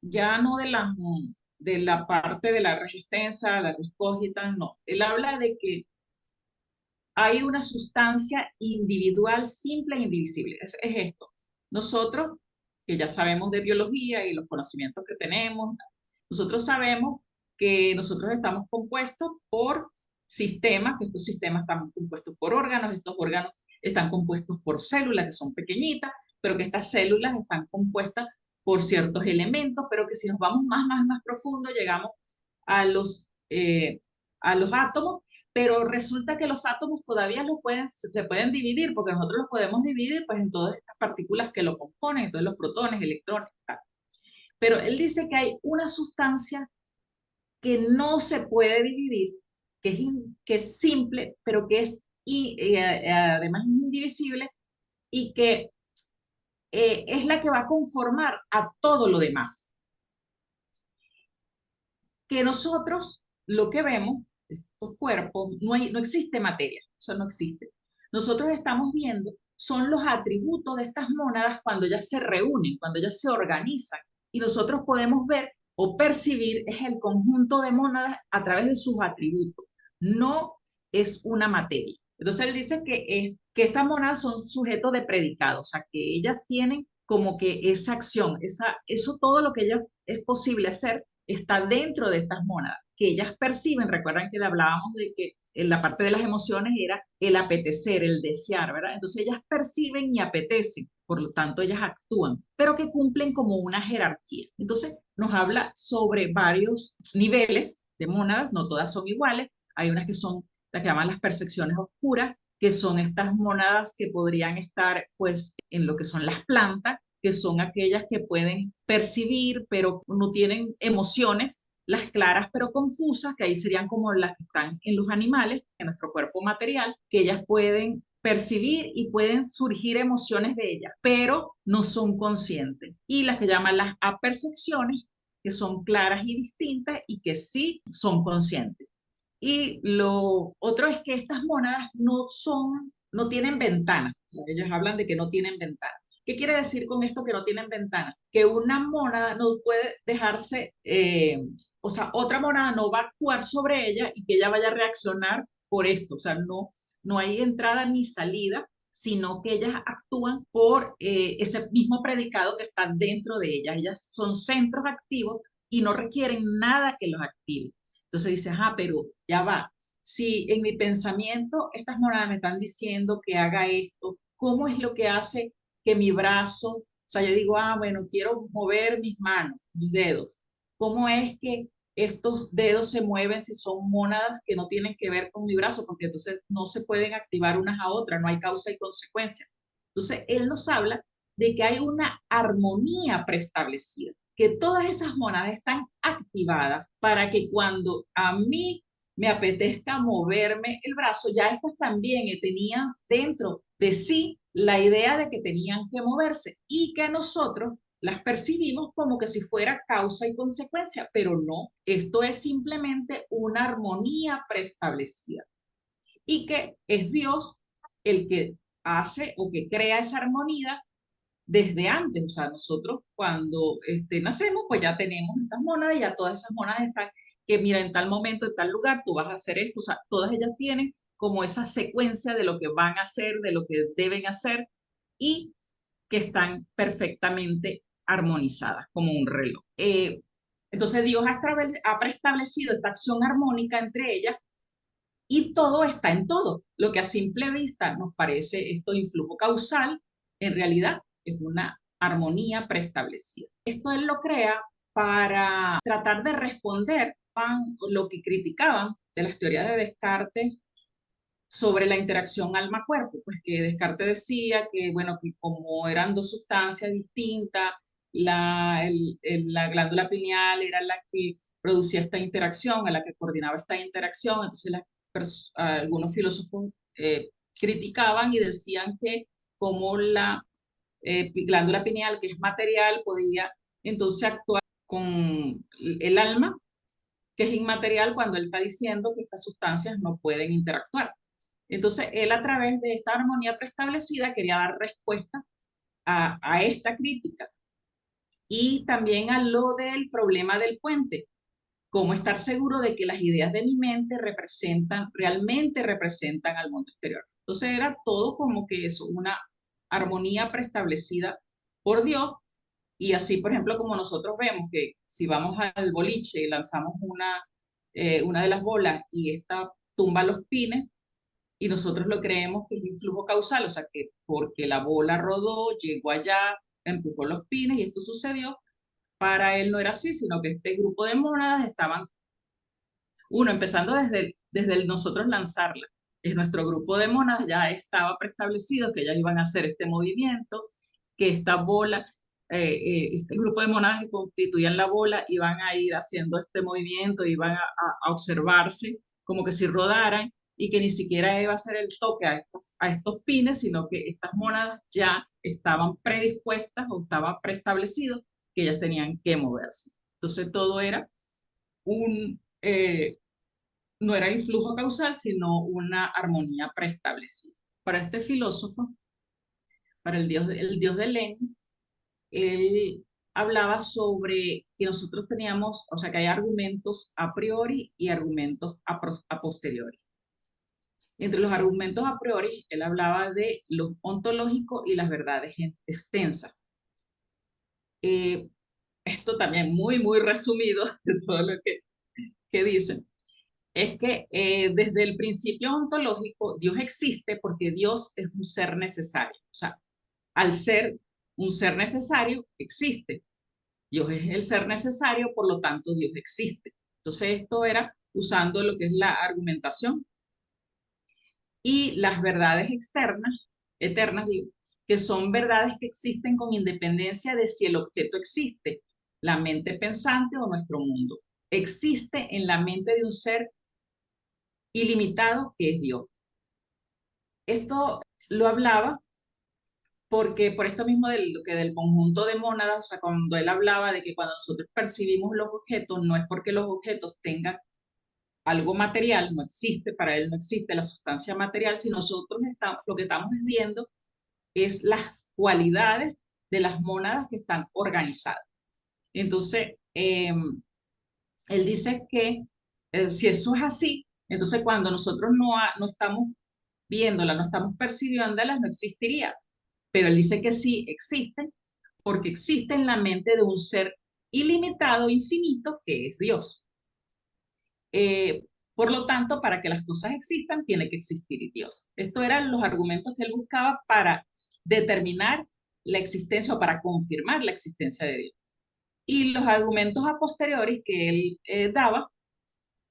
ya no de la parte de la resistencia, la viscosita, no. Él habla de que hay una sustancia individual simple e indivisible. Es esto. Nosotros, que ya sabemos de biología y los conocimientos que tenemos, nosotros sabemos que nosotros estamos compuestos por sistemas, que estos sistemas están compuestos por órganos, estos órganos están compuestos por células que son pequeñitas, pero que estas células están compuestas por ciertos elementos, pero que si nos vamos más profundo, llegamos a los átomos, pero resulta que los átomos todavía se pueden dividir, porque nosotros los podemos dividir pues, en todas estas partículas que lo componen, entonces los protones, electrones, tal. Pero él dice que hay una sustancia que no se puede dividir, que es simple, pero que además es indivisible y que es la que va a conformar a todo lo demás. Que nosotros lo que vemos, estos cuerpos, no existe materia, eso no existe. Nosotros estamos viendo, son los atributos de estas mónadas cuando ellas se reúnen, cuando ellas se organizan, y nosotros podemos ver o percibir es el conjunto de mónadas a través de sus atributos, no es una materia. Entonces él dice que estas mónadas son sujetos de predicado, o sea, que ellas tienen como que esa acción, eso todo lo que ellas es posible hacer está dentro de estas mónadas. que ellas perciben. Recuerdan que le hablábamos de que en la parte de las emociones era el apetecer, el desear, ¿verdad? Entonces ellas perciben y apetecen, por lo tanto ellas actúan, pero que cumplen como una jerarquía. Entonces nos habla sobre varios niveles de mónadas, no todas son iguales, hay unas que son las que llaman las percepciones oscuras, que son estas mónadas que podrían estar pues en lo que son las plantas, que son aquellas que pueden percibir, pero no tienen emociones, las claras pero confusas, que ahí serían como las que están en los animales, en nuestro cuerpo material, que ellas pueden percibir y pueden surgir emociones de ellas, pero no son conscientes. Y las que llaman las apercepciones, que son claras y distintas y que sí son conscientes. Y lo otro es que estas mónadas no tienen ventana. Ellos hablan de que no tienen ventana. ¿Qué quiere decir con esto que no tienen ventana? Que una mónada no puede dejarse, o sea, otra mónada no va a actuar sobre ella y que ella vaya a reaccionar por esto. O sea, no hay entrada ni salida, sino que ellas actúan por ese mismo predicado que está dentro de ellas. Ellas son centros activos y no requieren nada que los active. Entonces dices, pero ya va. Si en mi pensamiento estas monadas me están diciendo que haga esto, ¿cómo es lo que hace que mi brazo, o sea, yo digo, bueno, quiero mover mis manos, mis dedos? ¿Cómo es que estos dedos se mueven si son mónadas que no tienen que ver con mi brazo? Porque entonces no se pueden activar unas a otras, no hay causa y consecuencia. Entonces, él nos habla de que hay una armonía preestablecida, que todas esas mónadas están activadas para que cuando a mí me apetezca moverme el brazo, ya estas también tenían dentro de sí la idea de que tenían que moverse y que nosotros las percibimos como que si fuera causa y consecuencia, pero no, esto es simplemente una armonía preestablecida y que es Dios el que hace o que crea esa armonía desde antes. O sea, nosotros cuando nacemos, pues ya tenemos estas mónadas y ya todas esas mónadas están, que mira, en tal momento, en tal lugar, tú vas a hacer esto. O sea, todas ellas tienen como esa secuencia de lo que van a hacer, de lo que deben hacer y que están perfectamente armonizadas como un reloj. Entonces Dios ha preestablecido esta acción armónica entre ellas y todo está en todo. Lo que a simple vista nos parece esto influjo causal, en realidad es una armonía preestablecida. Esto él lo crea para tratar de responder a lo que criticaban de las teorías de Descartes sobre la interacción alma-cuerpo, pues que Descartes decía que, bueno, que como eran dos sustancias distintas, la glándula pineal era la que producía esta interacción, a la que coordinaba esta interacción. Entonces algunos filósofos criticaban y decían que como la glándula pineal, que es material, podía entonces actuar con el alma, que es inmaterial, cuando él está diciendo que estas sustancias no pueden interactuar. Entonces, él a través de esta armonía preestablecida quería dar respuesta a esta crítica y también a lo del problema del puente. Cómo estar seguro de que las ideas de mi mente realmente representan al mundo exterior. Entonces era todo como que eso, una armonía preestablecida por Dios. Y así, por ejemplo, como nosotros vemos que si vamos al boliche y lanzamos una de las bolas y esta tumba los pines, y nosotros lo creemos que es influjo causal, o sea, que porque la bola rodó, llegó allá, empujó los pines y esto sucedió. Para él no era así, sino que este grupo de mónadas estaban, empezando desde nosotros lanzarla. Es nuestro grupo de mónadas ya estaba preestablecido que ellas iban a hacer este movimiento, que esta bola, este grupo de mónadas que constituían la bola iban a ir haciendo este movimiento, iban a observarse como que si rodaran y que ni siquiera iba a hacer el toque a estos pines, sino que estas mónadas ya estaban predispuestas o estaba preestablecido que ellas tenían que moverse. Entonces todo era no era influjo causal, sino una armonía preestablecida. Para este filósofo, para el dios de Len, él hablaba sobre que nosotros teníamos, o sea, que hay argumentos a priori y argumentos a posteriori. Entre los argumentos a priori, él hablaba de los ontológicos y las verdades extensas. Esto también muy resumido de todo lo que que dicen es que desde el principio ontológico Dios existe porque Dios es un ser necesario. O sea, al ser un ser necesario, existe. Dios es el ser necesario, por lo tanto Dios existe. Entonces esto era usando lo que es la argumentación y las verdades externas, eternas, digo, que son verdades que existen con independencia de si el objeto existe, la mente pensante o nuestro mundo. Existe en la mente de un ser ilimitado que es Dios. Esto lo hablaba porque por esto mismo del conjunto de mónadas, o sea, cuando él hablaba de que cuando nosotros percibimos los objetos, no es porque los objetos tengan algo material, no existe, para él no existe la sustancia material, si nosotros lo que estamos viendo es las cualidades de las mónadas que están organizadas. Entonces, él dice que si eso es así, entonces cuando nosotros no estamos viéndolas, no estamos percibiéndolas, no existiría. Pero él dice que sí existen, porque existe en la mente de un ser ilimitado, infinito, que es Dios. Por lo tanto, para que las cosas existan, tiene que existir Dios. Estos eran los argumentos que él buscaba para determinar la existencia o para confirmar la existencia de Dios. Y los argumentos a posteriori que él daba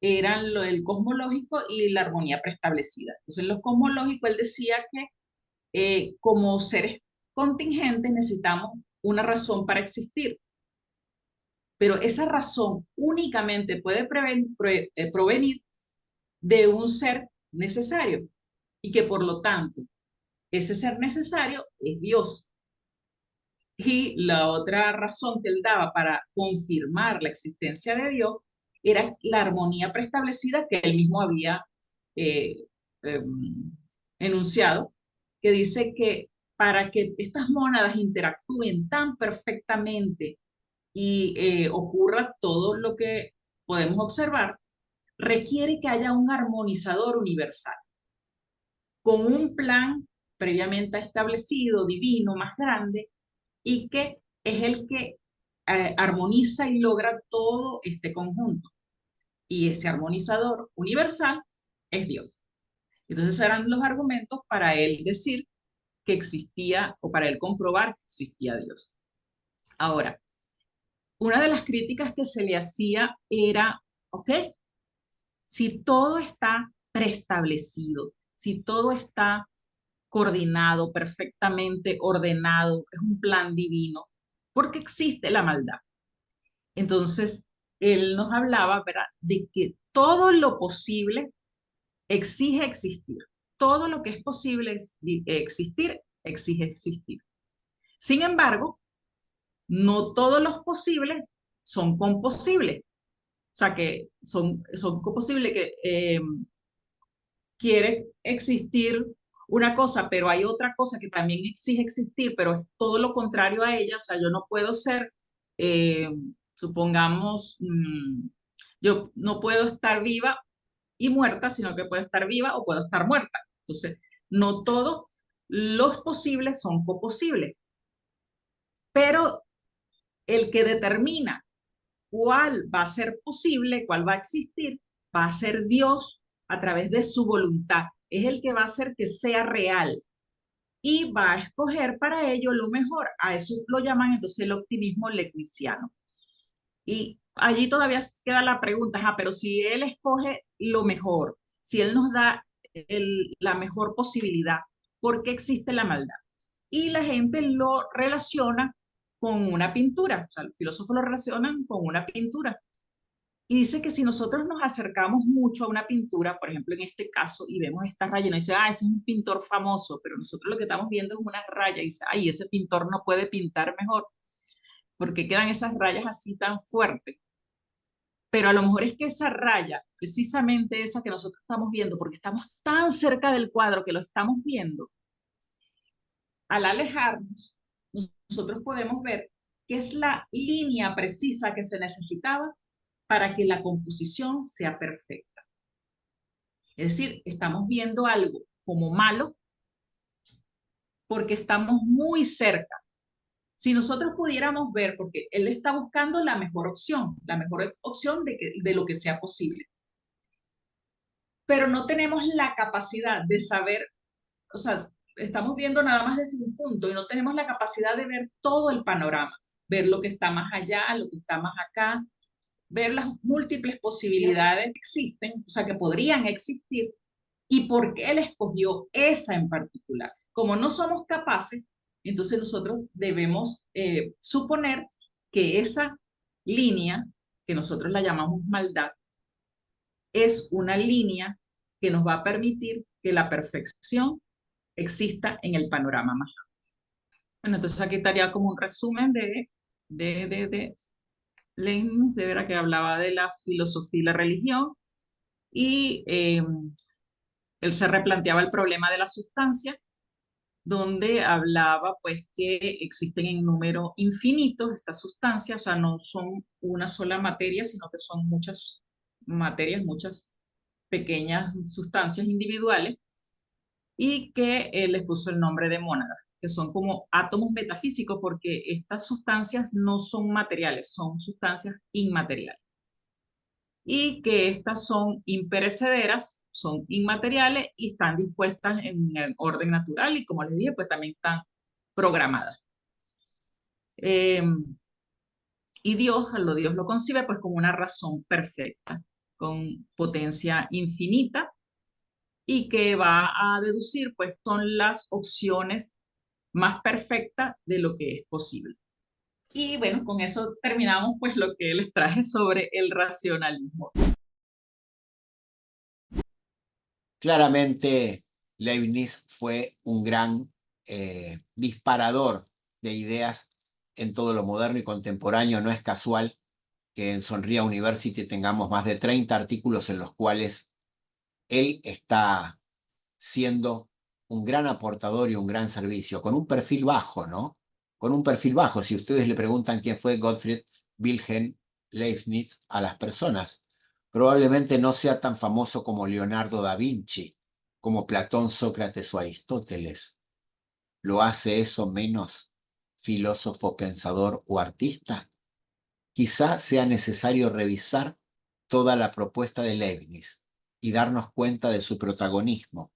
eran el cosmológico y la armonía preestablecida. Entonces, en lo cosmológico, él decía que como seres contingentes necesitamos una razón para existir, pero esa razón únicamente puede provenir de un ser necesario y que por lo tanto ese ser necesario es Dios. Y la otra razón que él daba para confirmar la existencia de Dios era la armonía preestablecida que él mismo había eh, eh, enunciado, que dice que para que estas mónadas interactúen tan perfectamente y ocurra todo lo que podemos observar, requiere que haya un armonizador universal, con un plan previamente establecido, divino, más grande, y que es el que armoniza y logra todo este conjunto. Y ese armonizador universal es Dios. Entonces eran los argumentos para él decir que existía o para él comprobar que existía Dios. Ahora, una de las críticas que se le hacía era, ok, si todo está preestablecido, si todo está coordinado, perfectamente ordenado, es un plan divino, ¿por qué existe la maldad? Entonces, él nos hablaba, ¿verdad?, de que todo lo posible exige existir. Todo lo que es posible existir, exige existir. Sin embargo, no todos los posibles son composibles. O sea, que son composibles que quiere existir una cosa, pero hay otra cosa que también exige existir, pero es todo lo contrario a ella. O sea, yo no puedo ser, eh, supongamos, yo no puedo estar viva y muerta, sino que puedo estar viva o puedo estar muerta. Entonces, no todos los posibles son coposibles, pero el que determina cuál va a ser posible, cuál va a existir, va a ser Dios a través de su voluntad. Es el que va a hacer que sea real y va a escoger para ello lo mejor. A eso lo llaman entonces el optimismo lewisiano. Y allí todavía queda la pregunta, pero si él escoge lo mejor, si él nos da la mejor posibilidad, ¿por qué existe la maldad? Y la gente lo relaciona con una pintura, o sea, los filósofos lo relacionan con una pintura. Y dice que si nosotros nos acercamos mucho a una pintura, por ejemplo en este caso, y vemos esta raya, y nos dice, ese es un pintor famoso, pero nosotros lo que estamos viendo es una raya, y dice, ese pintor no puede pintar mejor, porque quedan esas rayas así tan fuertes. Pero a lo mejor es que esa raya, precisamente esa que nosotros estamos viendo, porque estamos tan cerca del cuadro que lo estamos viendo, al alejarnos, nosotros podemos ver que es la línea precisa que se necesitaba para que la composición sea perfecta. Es decir, estamos viendo algo como malo porque estamos muy cerca. Si nosotros pudiéramos ver, porque él está buscando la mejor opción de lo que sea posible, pero no tenemos la capacidad de saber, o sea, estamos viendo nada más desde un punto y no tenemos la capacidad de ver todo el panorama, ver lo que está más allá, lo que está más acá, ver las múltiples posibilidades que existen, o sea, que podrían existir, y por qué él escogió esa en particular. Como no somos capaces, entonces nosotros debemos suponer que esa línea, que nosotros la llamamos maldad, es una línea que nos va a permitir que la perfección exista en el panorama más amplio. Bueno, entonces aquí estaría como un resumen de Leibniz, de ver que hablaba de la filosofía y la religión, y él se replanteaba el problema de la sustancia, donde hablaba pues que existen en número infinitos estas sustancias, o sea, no son una sola materia, sino que son muchas materias, muchas pequeñas sustancias individuales, y que les puso el nombre de mónadas, que son como átomos metafísicos, porque estas sustancias no son materiales, son sustancias inmateriales, y que estas son imperecederas, son inmateriales y están dispuestas en el orden natural, y como les dije, pues también están programadas. Y Dios lo concibe pues como una razón perfecta, con potencia infinita, y que va a deducir pues son las opciones más perfectas de lo que es posible. Y bueno, con eso terminamos pues lo que les traje sobre el racionalismo. Claramente, Leibniz fue un gran disparador de ideas en todo lo moderno y contemporáneo. No es casual que en Sonría University tengamos más de 30 artículos en los cuales él está siendo un gran aportador y un gran servicio, con un perfil bajo, ¿no? Con un perfil bajo. Si ustedes le preguntan quién fue Gottfried Wilhelm Leibniz a las personas, probablemente no sea tan famoso como Leonardo da Vinci, como Platón, Sócrates o Aristóteles. ¿Lo hace eso menos filósofo, pensador o artista? Quizá sea necesario revisar toda la propuesta de Leibniz y darnos cuenta de su protagonismo,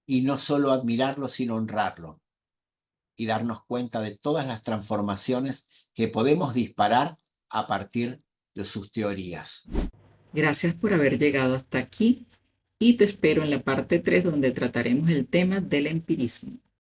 y no solo admirarlo, sino honrarlo, y darnos cuenta de todas las transformaciones que podemos disparar a partir de sus teorías. Gracias por haber llegado hasta aquí y te espero en la parte 3 donde trataremos el tema del empirismo.